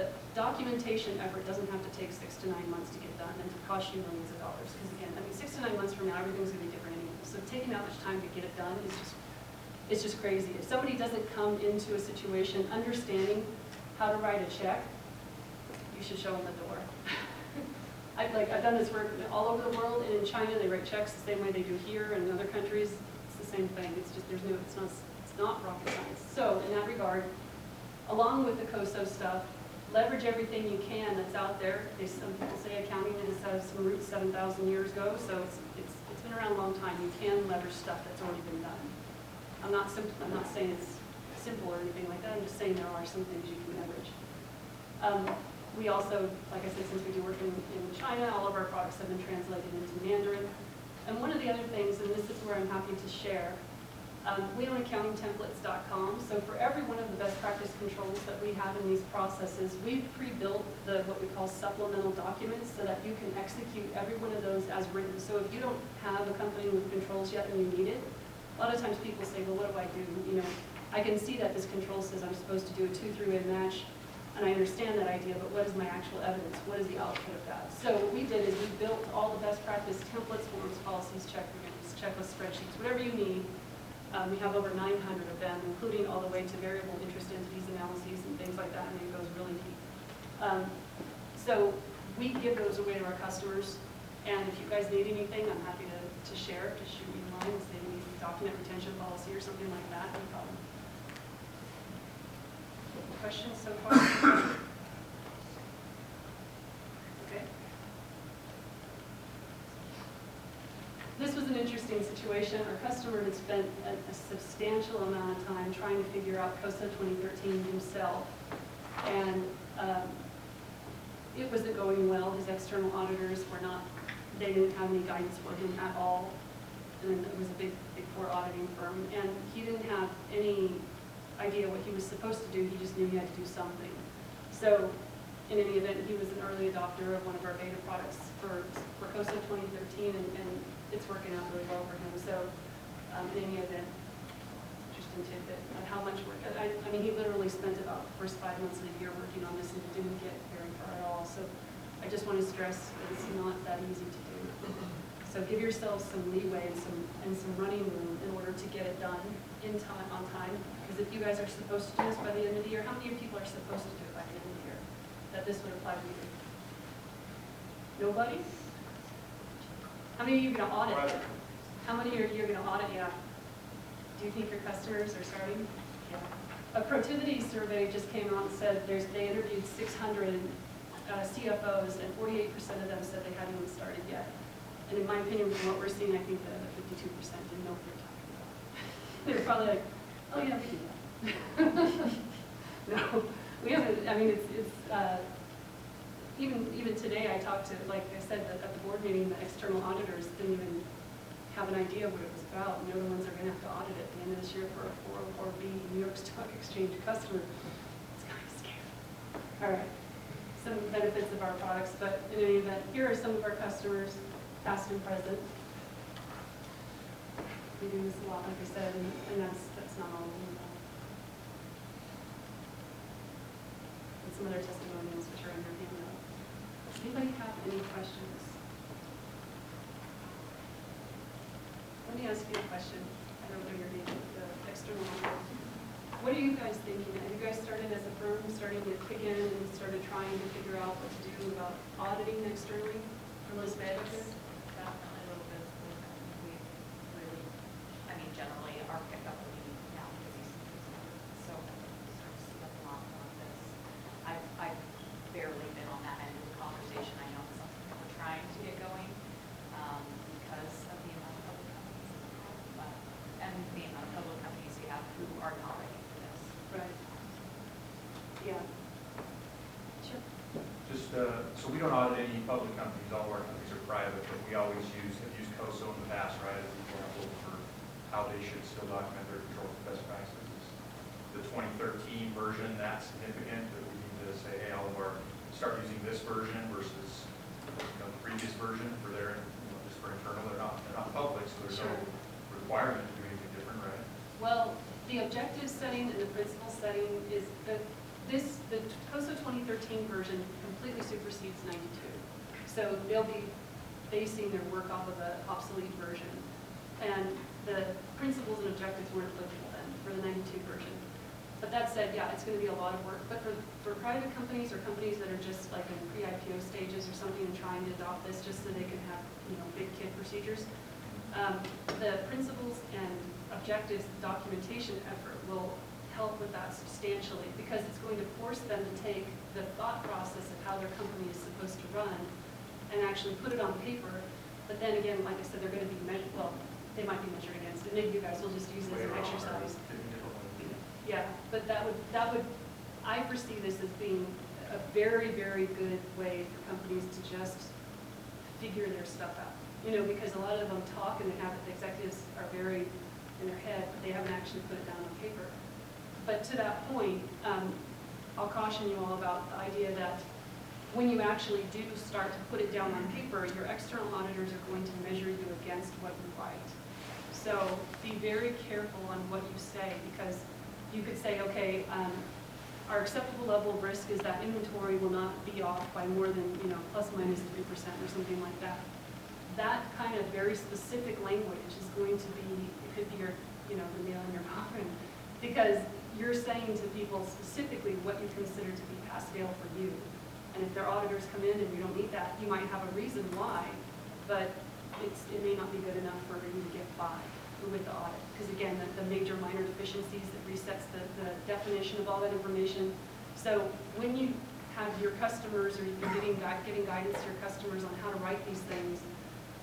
the documentation effort doesn't have to take 6 to 9 months to get done and to cost you millions of dollars. Because again, I mean, 6 to 9 months from now, everything's going to be different anyway. So taking that much time to get it done is it's just crazy. If somebody doesn't come into a situation understanding how to write a check, you should show them the door. I've done this work all over the world, and in China they write checks the same way they do here, and in other countries it's the same thing. It's just it's not rocket science. So in that regard, along with the COSO stuff, leverage everything you can that's out there. Some people say accounting has some roots 7,000 years ago, so it's been around a long time. You can leverage stuff that's already been done. I'm not saying it's simple or anything like that. I'm just saying there are some things you can leverage. We also, like I said, since we do work in China, all of our products have been translated into Mandarin. And one of the other things, and this is where I'm happy to share, we own accountingtemplates.com. So for every one of the best practice controls that we have in these processes, we've pre-built what we call supplemental documents so that you can execute every one of those as written. So if you don't have a company with controls yet and you need it, a lot of times people say, well, what do I do? You know, I can see that this control says I'm supposed to do a 2-3-way match, and I understand that idea, but what is my actual evidence? What is the output of that? So what we did is we built all the best practice templates, forms, policies, checklists, spreadsheets, whatever you need. We have over 900 of them, including all the way to variable interest entities analyses and things like that, and it goes really deep. So we give those away to our customers, and if you guys need anything, I'm happy to share. Just shoot me a line and say you need a document retention policy or something like that, no problem. Questions so far? Okay. This was an interesting situation. Our customer had spent a substantial amount of time trying to figure out COSO 2013 himself, and it wasn't going well. His external auditors they didn't have any guidance for him at all, and it was a big four auditing firm, and he didn't have any idea what he was supposed to do. He just knew he had to do something. So in any event, he was an early adopter of one of our beta products for COSO 2013, and it's working out really well for him. So in any event, interesting tidbit on how much work. I mean, he literally spent about the first 5 months of the year working on this and didn't get very far at all. So I just want to stress that it's not that easy to do. So give yourselves some leeway and some running room in order to get it done on time. Because if you guys are supposed to do this by the end of the year, how many of you people are supposed to do it by the end of the year? That this would apply to you? Nobody? How many of you are going to audit? How many of you are going to audit? Yeah. Do you think your customers are starting? Yeah. A Protivity survey just came out and said they interviewed 600 CFOs, and 48% of them said they hadn't even started yet. And in my opinion, from what we're seeing, I think that the 52% didn't know what they're talking about. They're probably like, oh yeah, we do that. No, we haven't. I mean, even today I talked to, like I said, at the board meeting, the external auditors didn't even have an idea of what it was about. And they're the ones that are going to have to audit it at the end of this year for a 404B New York Stock Exchange customer. It's kind of scary. All right, some benefits of our products, but in any event, here are some of our customers, past and present. We do this a lot, like I said, and that's not all of them. And some other testimonials which are in your handout. Does anybody have any questions? Let me ask you a question. I don't know your name, but the external audit. What are you guys thinking? Have you guys started as a firm, starting to kick in and started trying to figure out what to do about auditing externally? Elizabeth? Definitely a little bit. We really, I mean, generally our pickup will be now because so start to see a lot on this. I've barely been on that end of the conversation. I know it's something that we're trying to get going because of the amount of public companies and the amount of public companies we have who are not ready for this. Right. Yeah. Sure. Just, so we don't audit any public companies. All of our companies are private, but we always have used COSO in the past, right, as an example for how they should still document their control best practices. The 2013 version, that's significant, that we need to say, hey, all of our, start using this version versus the previous version for their, just for internal. They're not public, so there's no requirement to do anything different, right? Well, the objective setting and the principle setting is that the COSO 2013 version completely supersedes 92. So they'll be basing their work off of an obsolete version. And the principles and objectives weren't applicable then for the 92 version. But that said, yeah, it's going to be a lot of work. But for private companies or companies that are just like in pre-IPO stages or something and trying to adopt this just so they can have, big kid procedures, the principles and objectives documentation effort will help with that substantially, because it's going to force them to take the thought process of how their company is supposed to run and actually put it on paper. But then again, like I said, they're going to be measured, well, they might be measured against it. Maybe you guys will just use it as an exercise. Yeah, but that would, I foresee this as being a very, very good way for companies to just figure their stuff out. Because a lot of them talk and they have, the executives are very in their head, but they haven't actually put it down on paper. But to that point, I'll caution you all about the idea that when you actually do start to put it down on paper, your external auditors are going to measure you against what you write. So be very careful on what you say, because you could say, okay, our acceptable level of risk is that inventory will not be off by more than, plus minus 3% or something like that. That kind of very specific language is going to be, it could be your, the nail in your coffin, because you're saying to people specifically what you consider to be pass-fail for you. And if their auditors come in and you don't meet that, you might have a reason why, but it may not be good enough for you to get by with the audit. Because again, the major minor deficiencies that resets the definition of all that information. So when you have your customers, or you're giving guidance to your customers on how to write these things,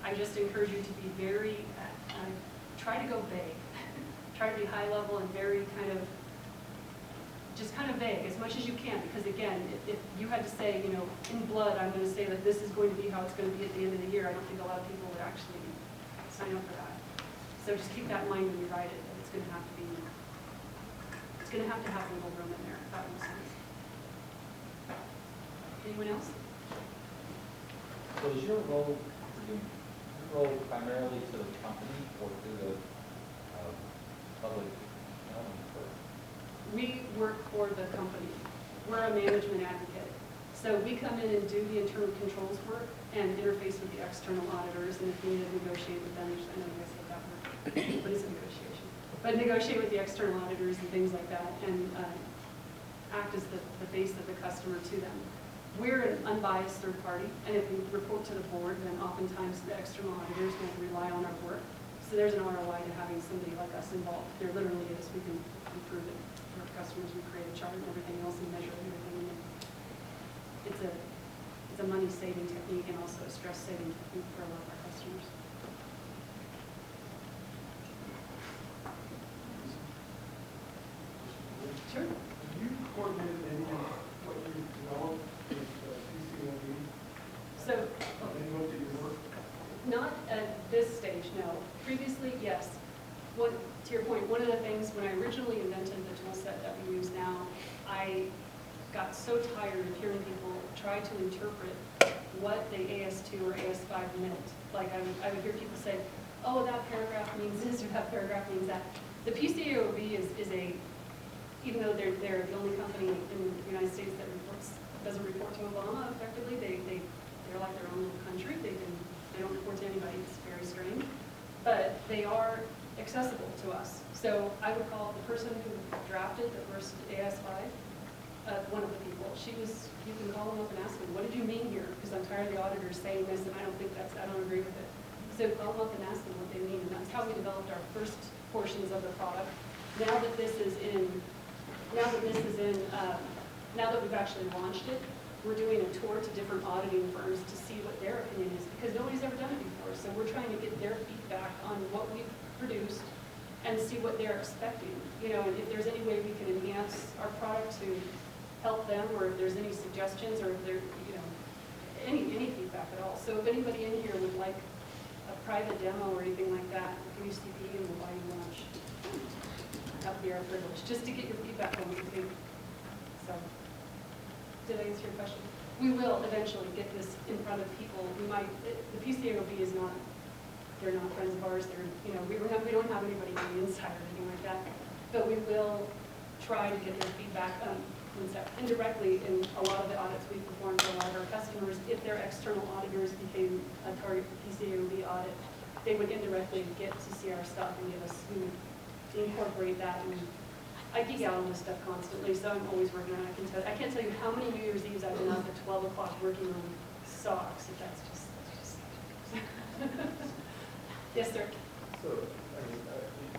I just encourage you to be very, try to go vague. Try to be high level and very just kind of vague as much as you can, because again, if you had to say, in blood, I'm going to say that this is going to be how it's going to be at the end of the year, I don't think a lot of people would actually sign up for that. So just keep that in mind when you write it, that it's going to have to be, it's going to have wiggle room in there, if that makes sense. Anyone else? So is your role primarily to the company or to the public accounting firm? We work for the company. We're a management advocate. So we come in and do the internal controls work and interface with the external auditors, and if we need to negotiate with them, I know you guys hate that word, but it's a negotiation. But negotiate with the external auditors and things like that, and act as the face of the customer to them. We're an unbiased third party, and if we report to the board, then oftentimes the external auditors will rely on our work. So there's an ROI to having somebody like us involved. There literally is. We can improve it for our customers. We create a chart and everything else and measure everything. And it's a money-saving technique and also a stress-saving technique for a lot of our customers. Sure. Have you coordinated any of what you developed with PCOB? So, Any looked at your work? not at this stage, no. Previously, yes. To your point, one of the things, when I originally invented the tool set that we use now, I got so tired of hearing people try to interpret what the AS2 or AS5 meant. Like I would hear people say, oh, that paragraph means this or that paragraph means that. The PCAOB is a, even though they're the only company in the United States that doesn't report to Obama effectively, they're like their own little country. They don't report to anybody. It's very strange. But they are accessible to us. So I would call the person who drafted the first AS5, one of the people. You can call them up and ask them, what did you mean here? Because I'm tired of the auditors saying this and I don't agree with it. So call them up and ask them what they mean. And that's how we developed our first portions of the product. Now that we've actually launched it, we're doing a tour to different auditing firms to see what their opinion is, because nobody's ever done it before. So we're trying to get their feedback on what we've produced and see what they're expecting. And if there's any way we can enhance our product to help them, or if there's any suggestions, or if there, any feedback at all. So if anybody in here would like a private demo or anything like that, UCP, and we'll buy you lunch. That would be our privilege, just to get your feedback on what you think. So, did I answer your question? We will eventually get this in front of people. The PCAOB is not, they're not friends of ours. We don't have anybody on the inside or anything like that. But we will try to get their feedback. indirectly in a lot of the audits we performed for a lot of our customers, if their external auditors became a target for PCAOB audit, they would indirectly get to see our stuff and give us, we would incorporate that. And I geek out on this stuff constantly, so I'm always working on it. I can't tell you how many New Year's Eves I've been up at 12 o'clock working on SOX, if that's just. Yes, sir. So, I mean,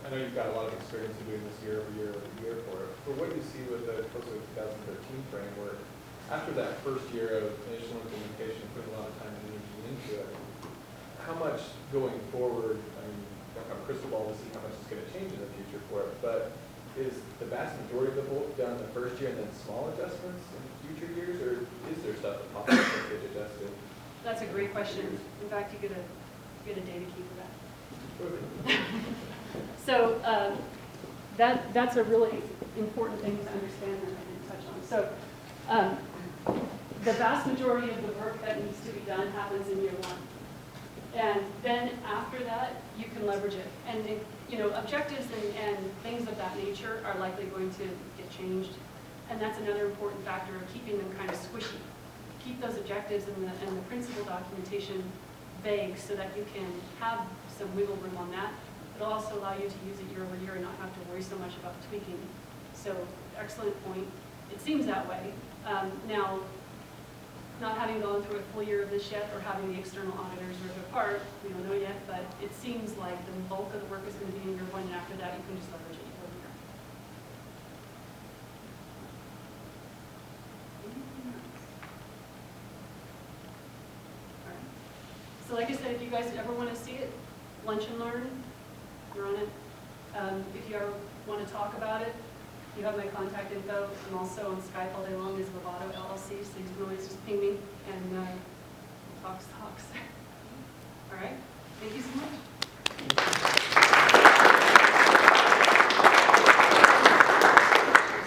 I know you've got a lot of experience in doing this year over year over year for it. For what you see with the COSO 2013 framework, after that first year of initial implementation, putting a lot of time and energy into it, how much going forward, I mean, don't have a crystal ball to see how much is going to change in the future for it, but is the vast majority of the bulk done the first year and then small adjustments in future years, or is there stuff that pops up that gets adjusted? That's a great question. In fact, you get a data key for that. So that's a really important thing to understand that I didn't touch on. So the vast majority of the work that needs to be done happens in year one. And then after that, you can leverage it. And objectives and things of that nature are likely going to get changed. And that's another important factor of keeping them kind of squishy. Keep those objectives and the principal documentation vague so that you can have some wiggle room on that. It'll also allow you to use it year over year and not have to worry so much about tweaking. So excellent point. It seems that way. Now, not having gone through a full year of this yet or having the external auditors rip it apart, we don't know yet, but it seems like the bulk of the work is going to be in year one, and after that you can just leverage it year over year. All right. So like I said, if you guys ever want to see it, Lunch and Learn, we're on it. If you ever want to talk about it, you have my contact info. I'm also on Skype all day long as Lovato LLC, so you can always just ping me and we'll talk stocks. All right, thank you so much.